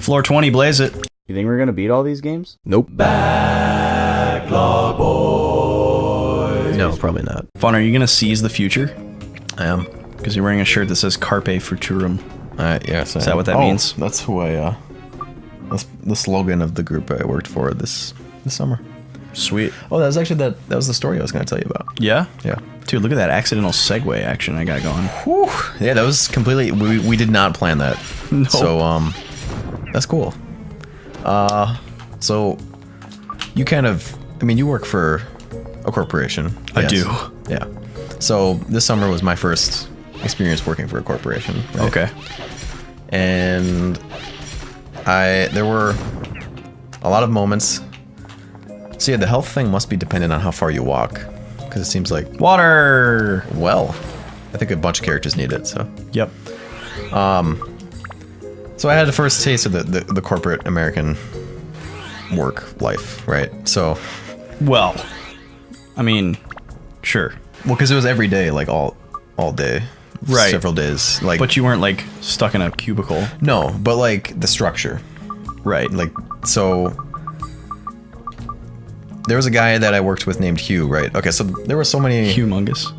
Floor 20, blaze it. You think we're gonna beat all these games? Nope. Backlog boys. No, probably not. Fun, are you gonna seize the future? I am. Because you're wearing a shirt that says Carpe Futurum. Yes. Is that what that means? That's who I. That's the slogan of the group I worked for this summer. Sweet. Oh, that was actually that was the story I was going to tell you about. Yeah? Yeah. Dude, look at that accidental segue action I got going. Whew. Yeah, that was completely. We did not plan that. No. So that's cool. So you kind of. I mean, you work for a corporation. I do. Yeah. So this summer was my first experience working for a corporation. Right? Okay. And there were a lot of moments. So yeah, the health thing must be dependent on how far you walk, because it seems like water. Well, I think a bunch of characters need it. So Yep. So I had the first taste of the corporate American work life, right? So, Well, I mean, sure. well, because it was every day, like all day, Right. Several days, like. But you weren't like stuck in a cubicle. No, but like the structure, Right. like so. There was a guy that I worked with named Hugh, right? Okay, so there were so many. Hugh Mungus.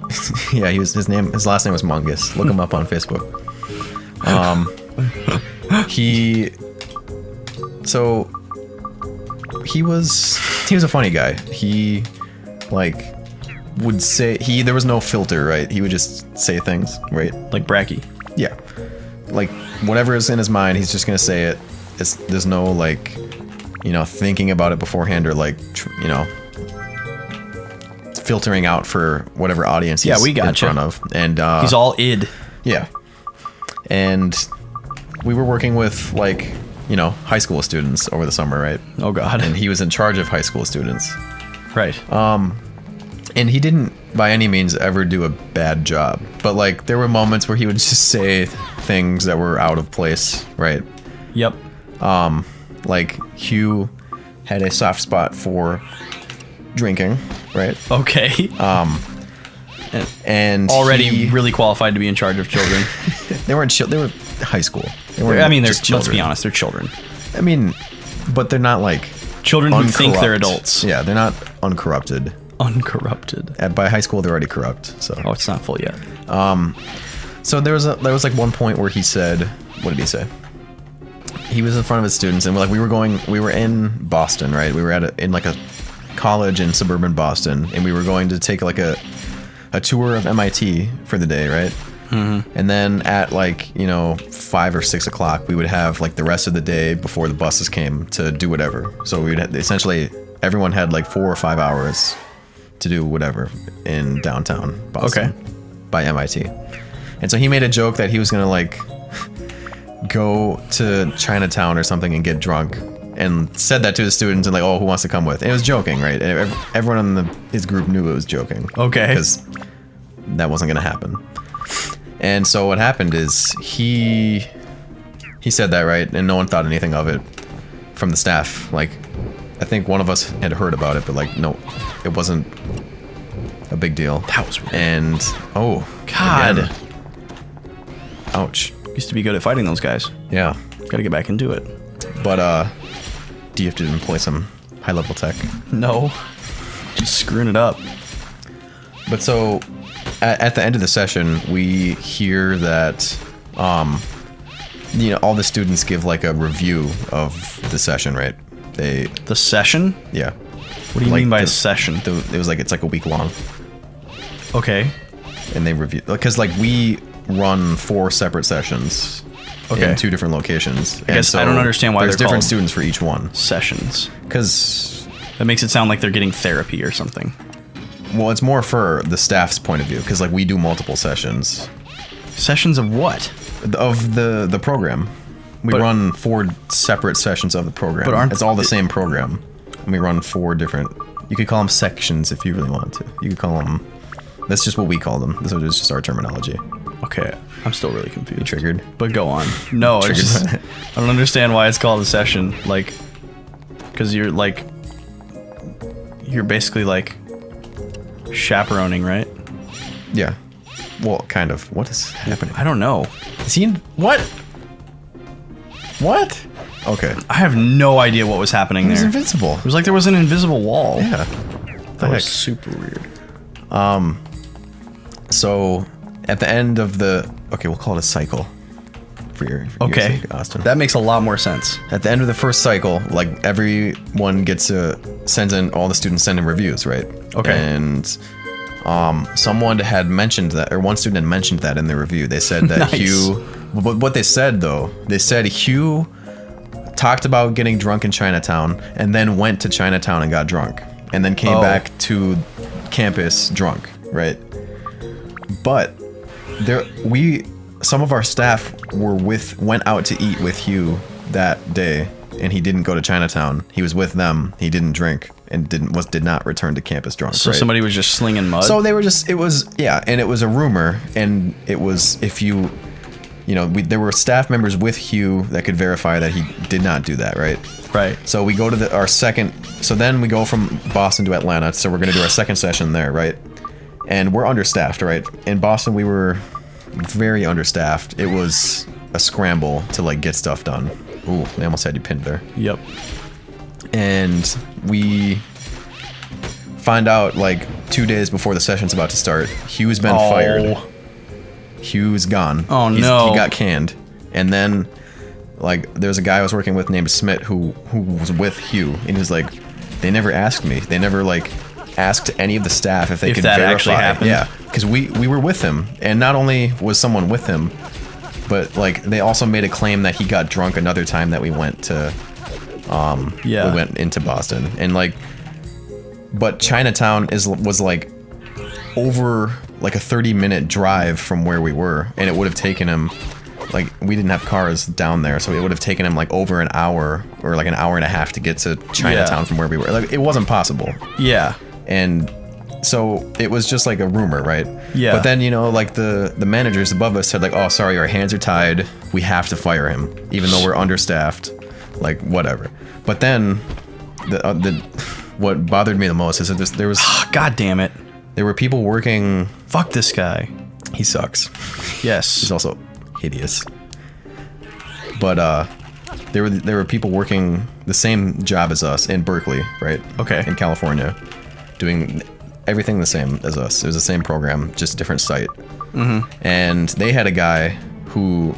Yeah, his last name was Mungus. Look him up on Facebook. He was a funny guy. He like would say there was no filter, right? He would just say things, right? Like Bracky. Yeah. Like whatever is in his mind, he's just gonna say it. There's no like, thinking about it beforehand or like, filtering out for whatever audience he's we gotcha. in front of. And He's all id. yeah. And we were working with like, high school students over the summer, right? Oh God. And he was in charge of high school students. Right. And he didn't by any means ever do a bad job. But like there were moments where he would just say things that were out of place, right? Yep. Like Hugh had a soft spot for drinking, right? Okay. And Already really qualified to be in charge of children. they weren't they were high school. Let's children. be honest, they're children. I mean, but they're not like Children who think they're uncorrupt. adults. Yeah, they're not uncorrupted. Uncorrupted. By high school, they're already corrupt. So, Oh, it's not full yet. so there was like one point where he said, what did he say? He was in front of his students, and we were in Boston, right? We were in like a college in suburban Boston, and we were going to take like a tour of MIT for the day, right? Mm-hmm. And then at 5 or 6 o'clock, we would have like the rest of the day before the buses came to do whatever. So we would essentially everyone had like 4 or 5 hours to do whatever in downtown Boston. Okay. By MIT. And so he made a joke that he was gonna like go to Chinatown or something and get drunk, and said that to the students and like, oh, who wants to come with? And it was joking, right? And everyone in his group knew it was joking. Okay. Because that wasn't gonna happen. And so what happened is he said that, right? And no one thought anything of it from the staff. Like, I think one of us had heard about it, but like, no, it wasn't a big deal. That was weird. And oh God. again. Ouch. Used to be good at fighting those guys. Yeah. Gotta get back into it. But do you have to employ some high level tech? No. Just screwing it up. But so at the end of the session, we hear that all the students give like a review of the session, right? The session? Yeah. What do you mean by a session? It was like, it's like a week long. Okay. And they review, because like we run 4 separate sessions in 2 different locations. I guess I don't understand why there's they're different called students for each one. Sessions. Because, That makes it sound like they're getting therapy or something. well, it's more for the staff's point of view, because like we do multiple sessions. Sessions of what? Of the program. We But- run 4 separate sessions of the program. But it's all the same program. And we run 4 different, you could call them sections if you really want to. You could call them, that's just what we call them. This is just our terminology. Okay, I'm still really confused. You triggered? But go on. No, it's just, I don't understand why it's called a session. Like, because you're basically like chaperoning, right? Yeah. Well, kind of. What is happening? I don't know. Is he in, what? What? Okay. I have no idea what was happening He was there. invincible. It was like there was an invisible wall. Yeah. That was super weird. So at the end of the we'll call it a cycle for your Okay. sake, Austin. That makes a lot more sense. At the end of the first cycle, like everyone gets sends in, all the students send in reviews, right? Okay. And someone had mentioned that, or one student had mentioned that in their review. They said that Nice. Hugh, what they said though, they said Hugh talked about getting drunk in Chinatown and then went to Chinatown and got drunk and then came back to campus drunk, right? But some of our staff went out to eat with Hugh that day, and he didn't go to Chinatown. He was with them. He didn't drink and did not return to campus drunk. So right? somebody was just slinging mud? So it was a rumor, and it was, if you know, there were staff members with Hugh that could verify that he did not do that, right? Right. So we go to our second, so then we go from Boston to Atlanta, so we're going to do our second session there, right? And we're understaffed, right? In Boston, we were very understaffed. It was a scramble to like get stuff done. Ooh, they almost had you pinned there. Yep. And we find out like 2 days before the session's about to start, Hugh's been fired. Hugh's gone. Oh, no. He got canned. And then like there's a guy I was working with named Smith who was with Hugh, and he was like, they never asked me. They never like asked any of the staff if they could that verify. actually happened. Yeah, because we were with him, and not only was someone with him, but like they also made a claim that he got drunk another time that we went to we went into Boston, and like, but Chinatown was like over like a 30-minute drive from where we were, and it would have taken him, like, we didn't have cars down there, so it would have taken him like over an hour or like an hour and a half to get to Chinatown from where we were. Like, it wasn't possible. Yeah. And so it was just like a rumor, right? Yeah. But then, you know, like the managers above us said like, oh, sorry, our hands are tied. We have to fire him, even though we're understaffed. Like, whatever. But then what bothered me the most is that there was God damn it. there were people working. Fuck this guy. He sucks. Yes. He's also hideous. But there were people working the same job as us in Berkeley, right? Okay. In California, doing everything the same as us. It was the same program, just a different site. Mm-hmm. And they had a guy who,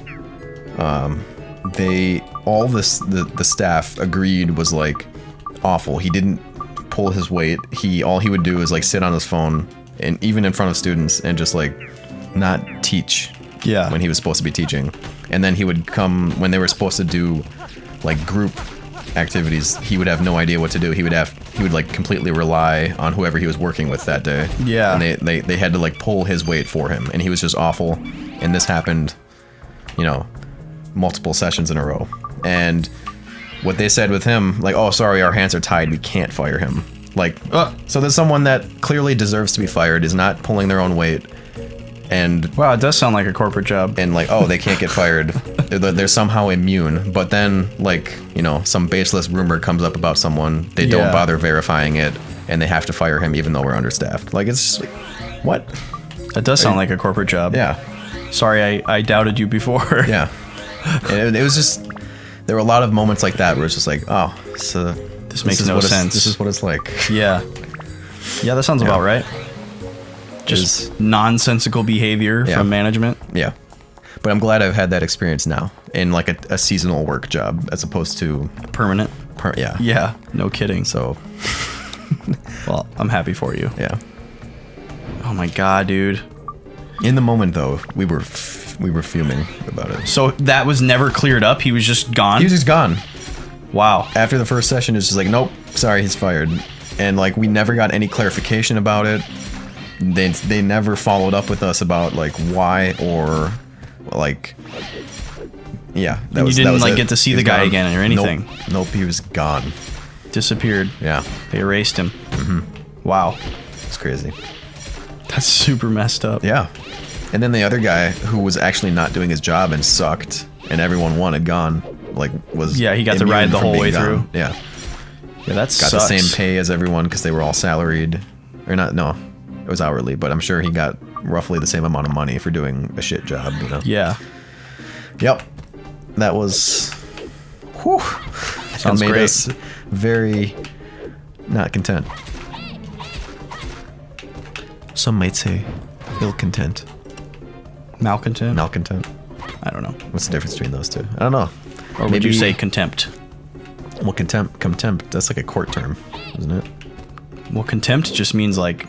the staff agreed was like awful. He didn't pull his weight. All he would do is like sit on his phone, and even in front of students, and just like not teach. Yeah. When he was supposed to be teaching. And then he would come when they were supposed to do like group activities. He would have no idea what to do. He would like completely rely on whoever he was working with that day. Yeah. And they had to like pull his weight for him, and he was just awful. And this happened, you know, multiple sessions in a row. And what they said with him, like, oh, sorry, our hands are tied, we can't fire him. Like, so there's someone that clearly deserves to be fired, is not pulling their own weight. And wow, it does sound like a corporate job. And like, oh, they can't get fired. They're somehow immune. But then, like, you know, some baseless rumor comes up about someone. They don't bother verifying it, and they have to fire him even though we're understaffed. Like, it's just like, what? That does sound like a corporate job. Yeah. Sorry, I doubted you before. Yeah. And it was just, there were a lot of moments like that where it's just like, oh, so this makes no sense. This is what it's like. Yeah. Yeah, that sounds about right. Just nonsensical behavior from management. Yeah. But I'm glad I've had that experience now in like a seasonal work job as opposed to permanent. Yeah. Yeah, no kidding. So, well, I'm happy for you. Yeah. Oh my god, dude. In the moment though, we were fuming about it. So that was never cleared up? He was just gone? He was just gone. Wow. After the first session, it was just like, nope, sorry, he's fired. And like, we never got any clarification about it. They never followed up with us about like why or like, yeah. That was, you didn't like get to see the guy again or anything? Nope, he was gone. Disappeared. Yeah. They erased him. Mm-hmm. Wow. It's crazy. That's super messed up. Yeah. And then the other guy who was actually not doing his job and sucked and everyone wanted gone, like was he got to ride the whole way through. Yeah. Yeah, that sucks. Got the same pay as everyone because they were all salaried. Or not, no. It was hourly, but I'm sure he got roughly the same amount of money for doing a shit job, you know? Yeah. Yep. That was... Whew. Sounds made great. us very not content. Some might say ill-content. Malcontent? Malcontent. I don't know. What's the difference between those two? I don't know. Or would you say contempt? Well, contempt, that's like a court term, isn't it? Well, contempt just means like,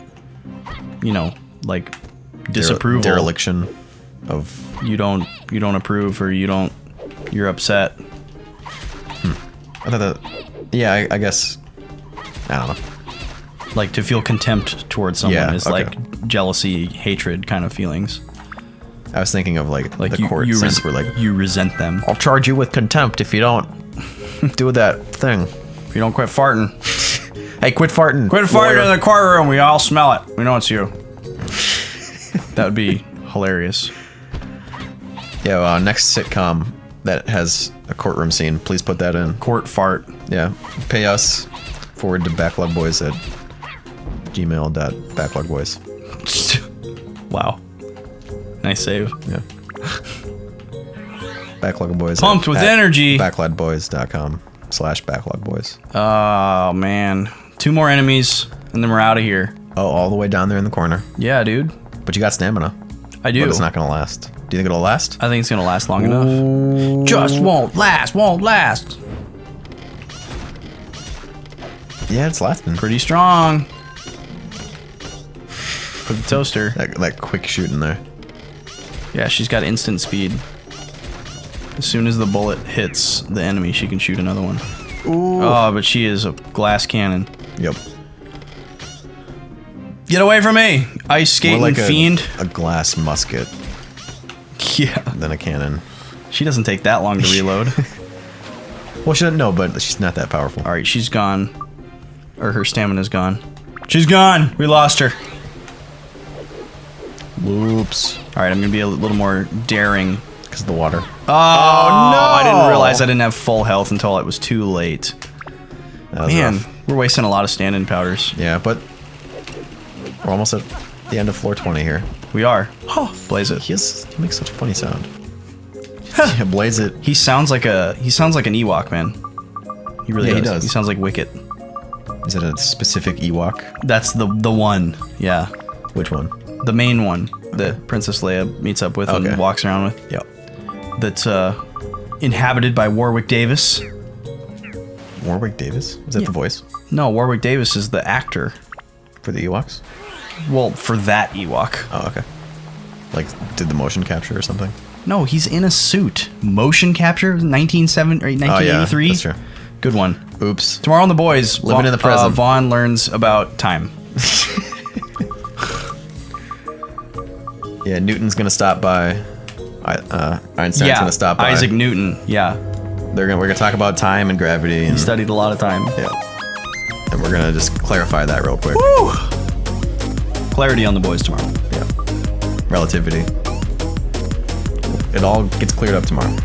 you know, like disapproval. Dereliction of... You don't approve, or you're upset. I thought that... Yeah, I guess... I don't know. Like, to feel contempt towards someone is okay. like jealousy, hatred kind of feelings. I was thinking of like the court sense where like... You resent them. I'll charge you with contempt if you don't do that thing. If you don't quit farting. Hey, quit farting. Quit farting in the courtroom. We all smell it. We know it's you. That would be hilarious. Yeah, next sitcom that has a courtroom scene, please put that in. Court fart. Yeah, pay us. Forward to backlogboys@gmail.backlogboys. Wow. Nice save. Yeah. Backlogboys. Pumped with energy. Backlogboys.com/backlogboys. Oh, man. 2 more enemies, and then we're out of here. Oh, all the way down there in the corner. Yeah, dude. But you got stamina. I do. But it's not going to last. Do you think it'll last? I think it's going to last long enough. Just won't last. Yeah, it's lasting. Pretty strong. For the toaster. That quick shooting there. Yeah, she's got instant speed. As soon as the bullet hits the enemy, she can shoot another one. Ooh. Oh, but she is a glass cannon. Yep. Get away from me, ice skating More like fiend. a glass musket Yeah. than a cannon. She doesn't take that long to reload. Well, she doesn't know, but she's not that powerful. All right, she's gone. Or her stamina's gone. She's gone. We lost her. Whoops. All right, I'm gonna be a little more daring. Because of the water. Oh, no! I didn't realize I didn't have full health until it was too late. That was Man, rough. we're wasting a lot of stand-in powders. Yeah, but we're almost at the end of floor 20 here. We are. Oh, blaze it. He makes such a funny sound. Yeah, blaze it. He sounds like an Ewok, man. He really Yeah, does. he does. He sounds like Wicket. Is it a specific Ewok? That's the one. Yeah, Which one? the main one that Princess Leia meets up with and walks around with. Yep. That's inhabited by Warwick Davis. Warwick Davis? Is that the voice? No, Warwick Davis is the actor. For the Ewoks? Well, for that Ewok. Oh, okay. Like, did the motion capture or something? No, he's in a suit. Motion capture, 1983. Oh, yeah, that's true. Good one. Oops. Tomorrow on The Boys, Living in the present. Vaughn learns about time. Yeah, Newton's gonna stop by. Einstein's gonna stop by. Isaac Newton. Yeah, We're gonna talk about time and gravity. And, he studied a lot of time. yeah. And we're gonna just clarify that real quick. Woo! Clarity on The Boys tomorrow. Yeah. Relativity. It all gets cleared up tomorrow.